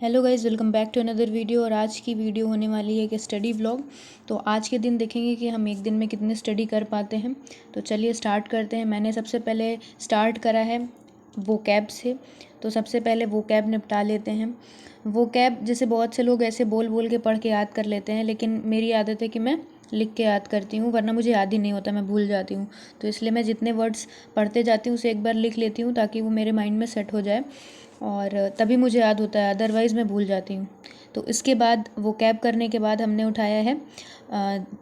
Hello guys, welcome back to another video. और आज की वीडियो होने वाली है कि स्टडी व्लॉग। तो आज के दिन देखेंगे कि हम एक दिन में कितने स्टडी कर पाते हैं। तो चलिए स्टार्ट करते हैं। मैंने सबसे पहले स्टार्ट करा है वोकैब से। तो सबसे पहले वोकैब निपटा लेते हैं। वोकैब जैसे बहुत से लोग ऐसे बोल बोल के पढ़ के याद कर लेते हैं, लेकिन मेरी आदत है कि मैं लिख के याद करती हूँ, वरना मुझे याद ही नहीं होता, मैं भूल जाती हूँ। तो इसलिए मैं जितने वर्ड्स पढ़ते जाती हूँ उसे एक बार लिख लेती हूँ ताकि वो मेरे माइंड में सेट हो जाए और तभी मुझे याद होता है, अदरवाइज़ मैं भूल जाती हूँ। तो इसके बाद वो कैब करने के बाद हमने उठाया है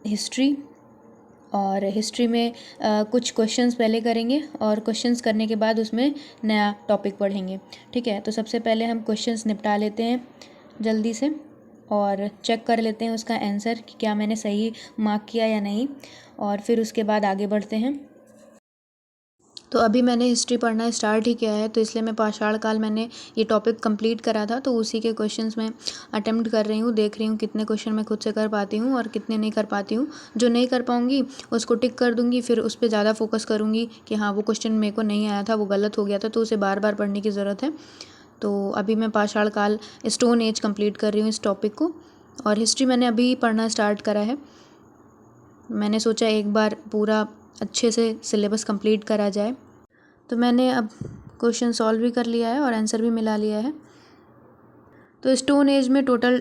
हिस्ट्री। और हिस्ट्री में कुछ क्वेश्चंस पहले करेंगे और क्वेश्चंस करने के बाद उसमें नया टॉपिक पढ़ेंगे। ठीक है, तो सबसे पहले हम क्वेश्चंस निपटा लेते हैं जल्दी से और चेक कर लेते हैं उसका आंसर कि क्या मैंने सही मार्क किया या नहीं, और फिर उसके बाद आगे बढ़ते हैं। तो अभी मैंने हिस्ट्री पढ़ना स्टार्ट ही किया है, तो इसलिए मैं पाषाण काल मैंने ये टॉपिक कंप्लीट करा था, तो उसी के क्वेश्चंस मैं अटेम्प्ट कर रही हूँ, देख रही हूँ कितने क्वेश्चन मैं खुद से कर पाती हूँ और कितने नहीं कर पाती हूँ। जो नहीं कर पाऊँगी उसको टिक कर दूँगी, फिर उस पर ज़्यादा फोकस करूँगी कि हाँ वो क्वेश्चन मेरे को नहीं आया था, वो गलत हो गया था, तो उसे बार बार पढ़ने की ज़रूरत है। तो अभी मैं पाषाण काल स्टोन एज कम्प्लीट कर रही हूँ इस टॉपिक को, और हिस्ट्री मैंने अभी पढ़ना स्टार्ट करा है। मैंने सोचा एक बार पूरा अच्छे से सिलेबस कंप्लीट करा जाए। तो मैंने अब क्वेश्चन सॉल्व भी कर लिया है और आंसर भी मिला लिया है। तो स्टोन एज में टोटल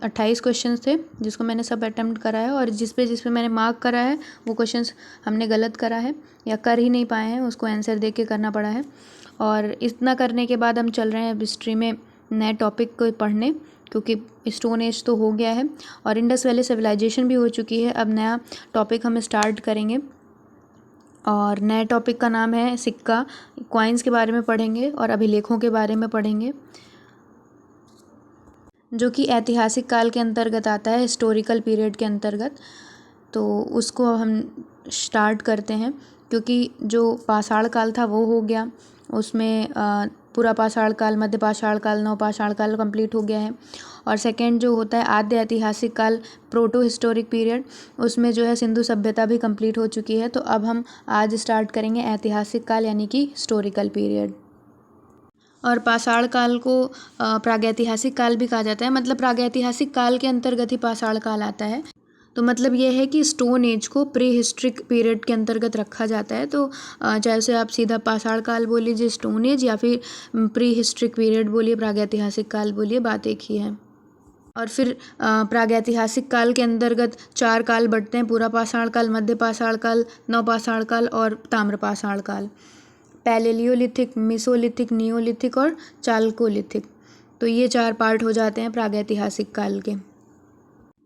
28 क्वेश्चन थे जिसको मैंने सब अटेम्प्ट करा है, और जिस पे मैंने मार्क करा है वो क्वेश्चंस हमने गलत करा है या कर ही नहीं पाए हैं, उसको आंसर देख के करना पड़ा है। और इतना करने के बाद हम चल रहे हैं अब हिस्ट्री में नए टॉपिक को पढ़ने, क्योंकि स्टोन एज तो हो गया है और इंडस वैली सिविलाइजेशन भी हो चुकी है। अब नया टॉपिक हम स्टार्ट करेंगे और नए टॉपिक का नाम है सिक्का। कॉइन्स के बारे में पढ़ेंगे और अभिलेखों के बारे में पढ़ेंगे, जो कि ऐतिहासिक काल के अंतर्गत आता है, हिस्टोरिकल पीरियड के अंतर्गत। तो उसको हम स्टार्ट करते हैं, क्योंकि जो पाषाण काल था वो हो गया, उसमें पूरा पाषाण काल, मध्य पाषाण काल, नव पाषाण काल कंप्लीट हो गया है। और सेकेंड जो होता है आद्य ऐतिहासिक काल, प्रोटो हिस्टोरिक पीरियड, उसमें जो है सिंधु सभ्यता भी कंप्लीट हो चुकी है। तो अब हम आज स्टार्ट करेंगे ऐतिहासिक काल यानी कि हिस्टोरिकल पीरियड। और पाषाण काल को प्रागैतिहासिक काल भी कहा जाता है, मतलब प्रागैतिहासिक काल के अंतर्गत ही पाषाण काल आता है। तो मतलब ये है कि स्टोन एज को प्री हिस्ट्रिक पीरियड के अंतर्गत रखा जाता है। तो जैसे आप सीधा पाषाण काल बोल लीजिए स्टोन एज, या फिर प्री हिस्ट्रिक पीरियड बोलिए, प्रागैतिहासिक काल बोलिए, बात एक ही है। और फिर प्रागैतिहासिक काल के अंतर्गत 4 काल बढ़ते हैं: पूरा पाषाण काल, मध्य पाषाण काल, नवपाषाण काल और ताम्रपाषाण काल। पैलेलियोलिथिक, मेसोलिथिक, नियोलिथिक और चालकोलिथिक। तो ये 4 पार्ट हो जाते हैं प्रागैतिहासिक काल के।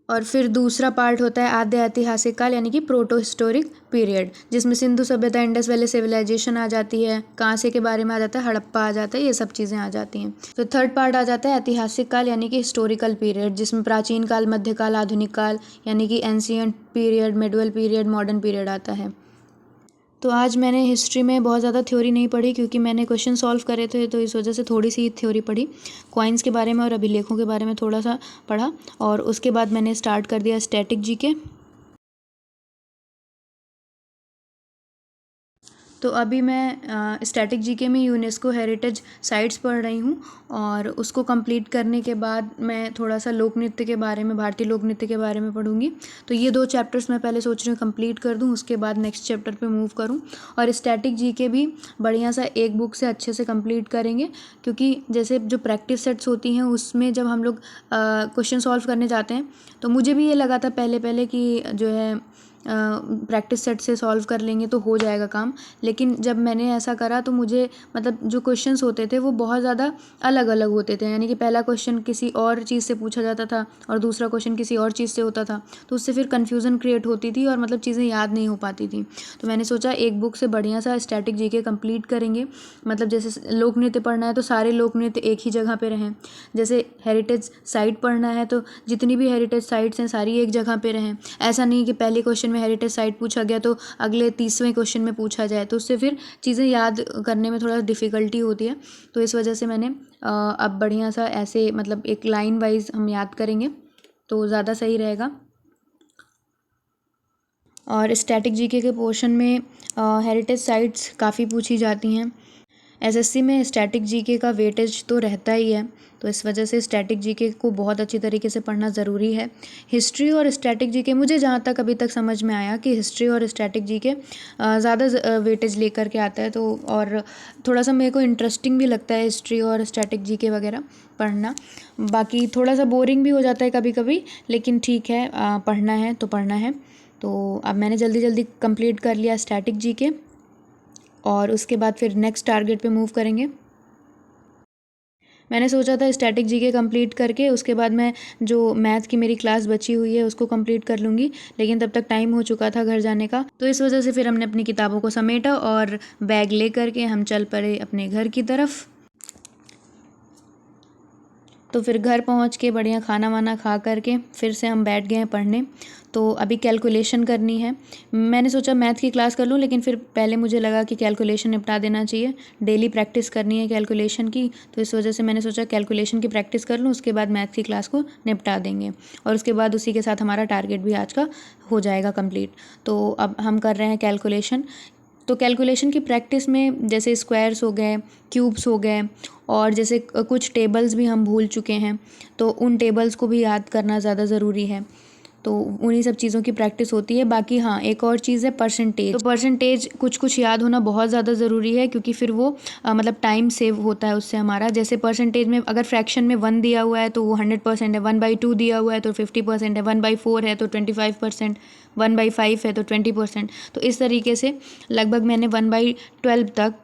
और फिर दूसरा पार्ट होता है आद्य ऐतिहासिक काल यानी कि प्रोटो हिस्टोरिक पीरियड, जिसमें सिंधु सभ्यता, इंडस वैली सिविलाइजेशन आ जाती है, कांसे के बारे में आ जाता है, हड़प्पा आ जाता है, ये सब चीज़ें आ जाती हैं। तो थर्ड पार्ट आ जाता है ऐतिहासिक काल यानी कि हिस्टोरिकल पीरियड, जिसमें प्राचीन काल, मध्यकाल, आधुनिक काल यानी कि ancient period, medieval period, modern period आता है। तो आज मैंने हिस्ट्री में बहुत ज़्यादा थ्योरी नहीं पढ़ी, क्योंकि मैंने क्वेश्चन सॉल्व करे थे, तो इस वजह से थोड़ी सी थ्योरी पढ़ी। कॉइन्स के बारे में और अभिलेखों के बारे में थोड़ा सा पढ़ा, और उसके बाद मैंने स्टार्ट कर दिया स्टैटिक जीके। तो अभी मैं स्टैटिक जीके में यूनेस्को हेरिटेज साइट्स पढ़ रही हूँ, और उसको कंप्लीट करने के बाद मैं थोड़ा सा लोक नृत्य के बारे में, भारतीय लोक नृत्य के बारे में पढ़ूंगी। तो ये 2 चैप्टर्स मैं पहले सोच रही हूँ कंप्लीट कर दूँ, उसके बाद नेक्स्ट चैप्टर पे मूव करूँ। और स्टैटिक जीके भी बढ़िया सा एक बुक से अच्छे से कंप्लीट करेंगे, क्योंकि जैसे जो प्रैक्टिस सेट्स होती हैं उसमें जब हम लोग क्वेश्चन सॉल्व करने जाते हैं, तो मुझे भी ये लगा था पहले पहले कि जो है प्रैक्टिस सेट से सॉल्व कर लेंगे तो हो जाएगा काम। लेकिन जब मैंने ऐसा करा तो मुझे मतलब जो क्वेश्चंस होते थे वो बहुत ज़्यादा अलग अलग होते थे, यानी कि पहला क्वेश्चन किसी और चीज़ से पूछा जाता था और दूसरा क्वेश्चन किसी और चीज़ से होता था, तो उससे फिर कन्फ्यूज़न क्रिएट होती थी और मतलब चीज़ें याद नहीं हो पाती थी। तो मैंने सोचा एक बुक से बढ़िया सा स्टैटिक जीके कंप्लीट करेंगे। मतलब जैसे लोक नृत्य पढ़ना है तो सारे लोक नृत्य एक ही जगह पे रहें, जैसे हेरिटेज साइट पढ़ना है तो जितनी भी हेरिटेज साइट्स हैं सारी एक जगह पे रहें। ऐसा नहीं कि पहले क्वेश्चन में हेरिटेज साइट पूछा गया तो अगले 30वें क्वेश्चन में पूछा जाए, तो उससे फिर चीज़ें याद करने में थोड़ा डिफ़िकल्टी होती है। तो इस वजह से मैंने अब बढ़िया सा ऐसे मतलब एक लाइन वाइज हम याद करेंगे तो ज़्यादा सही रहेगा। और स्टैटिक जीके के पोर्शन में हेरिटेज साइट्स काफ़ी पूछी जाती हैं। एसएससी में स्टैटिक जीके का वेटेज तो रहता ही है, तो इस वजह से स्टैटिक जीके को बहुत अच्छी तरीके से पढ़ना ज़रूरी है। हिस्ट्री और स्टैटिक जीके, मुझे जहाँ तक अभी तक समझ में आया कि हिस्ट्री और स्टैटिक जीके ज़्यादा वेटेज लेकर के आता है, तो और थोड़ा सा मेरे को इंटरेस्टिंग भी लगता है हिस्ट्री और स्टैटिक जीके वगैरह पढ़ना। बाकी थोड़ा सा बोरिंग भी हो जाता है कभी कभी, लेकिन ठीक है, पढ़ना है तो पढ़ना है। तो अब मैंने जल्दी जल्दी कंप्लीट कर लिया स्टैटिक जीके, और उसके बाद फिर नेक्स्ट टारगेट पे मूव करेंगे। मैंने सोचा था स्टैटिक जीके कंप्लीट करके उसके बाद मैं जो मैथ की मेरी क्लास बची हुई है उसको कंप्लीट कर लूँगी, लेकिन तब तक टाइम हो चुका था घर जाने का, तो इस वजह से फिर हमने अपनी किताबों को समेटा और बैग ले करके हम चल पड़े अपने घर की तरफ। तो फिर घर पहुंच के बढ़िया खाना वाना खा करके फिर से हम बैठ गए हैं पढ़ने। तो अभी कैलकुलेशन करनी है। मैंने सोचा मैथ की क्लास कर लूँ, लेकिन फिर पहले मुझे लगा कि कैलकुलेशन निपटा देना चाहिए, डेली प्रैक्टिस करनी है कैलकुलेशन की, तो इस वजह से मैंने सोचा कैलकुलेशन की प्रैक्टिस कर लूँ, उसके बाद मैथ की क्लास को निपटा देंगे और उसके बाद उसी के साथ हमारा टारगेट भी आज का हो जाएगा कंप्लीट। तो अब हम कर रहे हैं कैलकुलेशन। तो कैलकुलेशन की प्रैक्टिस में जैसे स्क्वायर्स हो गए, क्यूब्स हो गए, और जैसे कुछ टेबल्स भी हम भूल चुके हैं, तो उन टेबल्स को भी याद करना ज़्यादा ज़रूरी है। तो उन्हीं सब चीज़ों की प्रैक्टिस होती है। बाकी हाँ, एक और चीज़ है परसेंटेज। तो परसेंटेज कुछ कुछ याद होना बहुत ज़्यादा ज़रूरी है, क्योंकि फिर वो मतलब टाइम सेव होता है उससे हमारा। जैसे परसेंटेज में अगर फ्रैक्शन में 1 दिया हुआ है तो वो 100% है, 1/2 दिया हुआ है तो 50% है, 1/4 है तो 25%, 1/5 है तो 20%। तो इस तरीके से लगभग मैंने 1/12 तक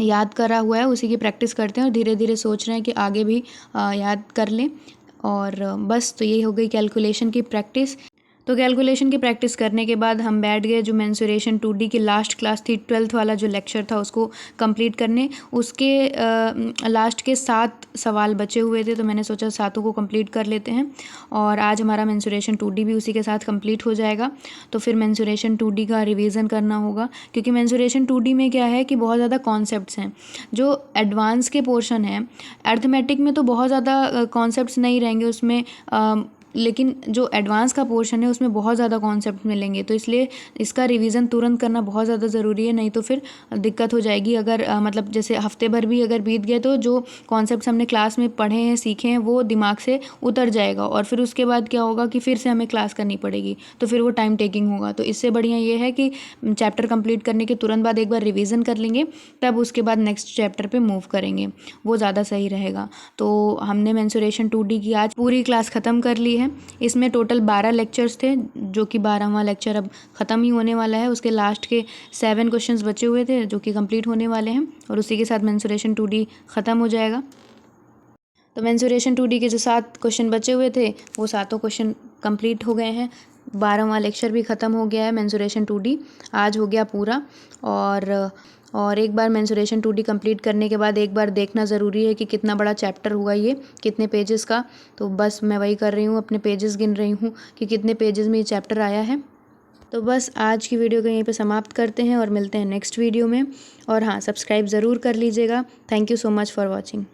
याद करा हुआ है, उसी की प्रैक्टिस करते हैं और धीरे धीरे सोच रहे हैं कि आगे भी याद कर लें। और बस, तो यही हो गई कैलकुलेशन की प्रैक्टिस। तो कैलकुलेशन की प्रैक्टिस करने के बाद हम बैठ गए, जो मेंसुरेशन 2D की लास्ट क्लास थी, 12th वाला जो लेक्चर था उसको कंप्लीट करने। उसके लास्ट के 7 सवाल बचे हुए थे, तो मैंने सोचा 7 को कंप्लीट कर लेते हैं और आज हमारा मेंसुरेशन 2D भी उसी के साथ कंप्लीट हो जाएगा। तो फिर मेंसुरेशन 2D का रिवीजन करना होगा, क्योंकि मेंसुरेशन 2D में क्या है कि बहुत ज़्यादा कॉन्सेप्ट्स हैं। जो एडवांस के पोर्शन है, अर्थमेटिक में तो बहुत ज़्यादा कॉन्सेप्ट्स नहीं रहेंगे उसमें, लेकिन जो एडवांस का पोर्शन है उसमें बहुत ज़्यादा कॉन्सेप्ट मिलेंगे, तो इसलिए इसका रिवीजन तुरंत करना बहुत ज़्यादा ज़रूरी है, नहीं तो फिर दिक्कत हो जाएगी। अगर मतलब जैसे हफ्ते भर भी अगर बीत गए तो जो कॉन्सेप्ट्स हमने क्लास में पढ़े हैं, सीखे हैं, वो दिमाग से उतर जाएगा और फिर उसके बाद क्या होगा कि फिर से हमें क्लास करनी पड़ेगी, तो फिर वो टाइम टेकिंग होगा। तो इससे बढ़िया ये है कि चैप्टर कंप्लीट करने के तुरंत बाद एक बार रिवीजन कर लेंगे, तब उसके बाद नेक्स्ट चैप्टर पे मूव करेंगे, वो ज़्यादा सही रहेगा। तो हमने मेंसुरेशन 2D की आज पूरी क्लास ख़त्म कर ली है। इसमें टोटल 12 लेक्चर्स थे, जो कि 12वां लेक्चर अब ख़त्म ही होने वाला है। उसके लास्ट के 7 क्वेश्चंस बचे हुए थे, जो कि कंप्लीट होने वाले हैं और उसी के साथ मेंसुरेशन 2D ख़त्म हो जाएगा। तो मेंसुरेशन 2D के जो 7 क्वेश्चन बचे हुए थे, वो 7 क्वेश्चन कंप्लीट हो गए हैं। 12वां लेक्चर भी ख़त्म हो गया है। मेंसुरेशन 2D आज हो गया पूरा। और एक बार मेंसुरेशन 2D कंप्लीट करने के बाद एक बार देखना ज़रूरी है कि कितना बड़ा चैप्टर हुआ, ये कितने पेजेस का। तो बस मैं वही कर रही हूँ, अपने पेजेस गिन रही हूँ कि कितने पेजेस में ये चैप्टर आया है। तो बस आज की वीडियो को यहीं पे समाप्त करते हैं और मिलते हैं नेक्स्ट वीडियो में। और हाँ, सब्सक्राइब ज़रूर कर लीजिएगा। Thank you so much for watching.